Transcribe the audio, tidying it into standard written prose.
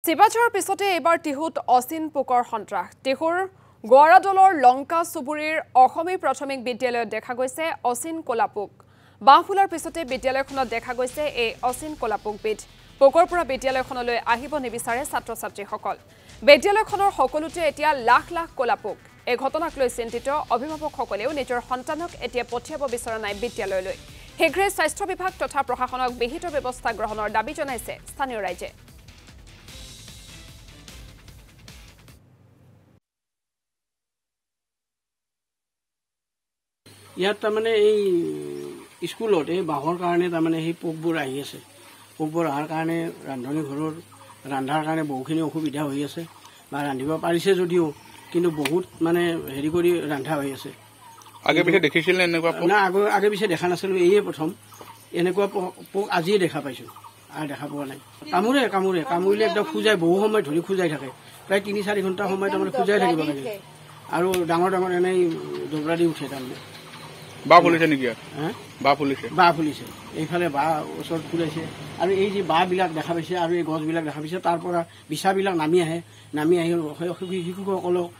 চিবাচৰৰ পিছতে এইবাৰ টিহুত অচিন পোকৰ সন্ত্ৰাস টিহুৰ গোৱাৰাদলৰ লংকা চুবুৰীৰ অসমী প্ৰাথমিক বিদ্যালয়ত দেখা গৈছে অচিন কলাপোক বাঁহফুলাৰ পিছতে বিদ্যালয়খনত দেখা গৈছে এই অচিন কলাপোকবিধ পোকৰ পৰা বিদ্যালয়খনলৈ আহিব নিবিচাৰে ছাত্ৰ ছাত্ৰীসকল বিদ্যালয়খনৰ সকলোতে এতিয়া লাখ লাখ কলাপোক এই ঘটনাক লৈ চিন্তিত অভিভাৱকসকলেও নিজৰ সন্তানক এতিয়া পঠিয়াব বিচৰা নাই বিদ্যালয়লৈ হেগ্ৰে স্বাস্থ্য বিভাগ তথা প্ৰশাসনক বিহিত ব্যৱস্থা গ্ৰহণৰ দাবী জনাইছে স্থানীয় ৰাইজে ইয়াত তাৰমানে এই স্কুলত এই বাহৰ কাৰণে তাৰমানে সেই পোকবোৰ আহি আছে পোকবোৰ অহাৰ কাৰণে ৰান্ধনী ঘৰৰ ৰন্ধাৰ কাৰণে বহুখিনি অসুবিধা হৈ আছে বা ৰান্ধিব পাৰিছে যদিও কিন্তু বহুত মানে হেৰি কৰি ৰন্ধা হৈ আছে আগে পিছে দেখিছিল এনেকুৱা না আগে পিছে দেখা নাছিলো এইয়ে প্ৰথম এনেকুৱা পোক আজিয়ে দেখা পাইছো আৰু দেখা পোৱা নাই কামুৰিলে একদম খুজাই বহু সময় ধৰি খুজাই থাকে প্ৰায় ৩-৪ ঘণ্টা সময় তাৰমানে খুজাই থাকিব লাগে আৰু ডাঙৰ ডাঙৰ এনেই জবৰা দি উঠে তাৰমানে বাঁহ ফুলিছে নেকি বাঁহ ফুলিছে এইফালে বাঁহ ওচৰত ফুলাইছে আৰু এই যে বাঁহবিলাক দেখা পাইছে আৰু এই গছবিলাক দেখা পাইছে তাৰ পৰা বিচাবিলাক নামি আহি শিশুসকলক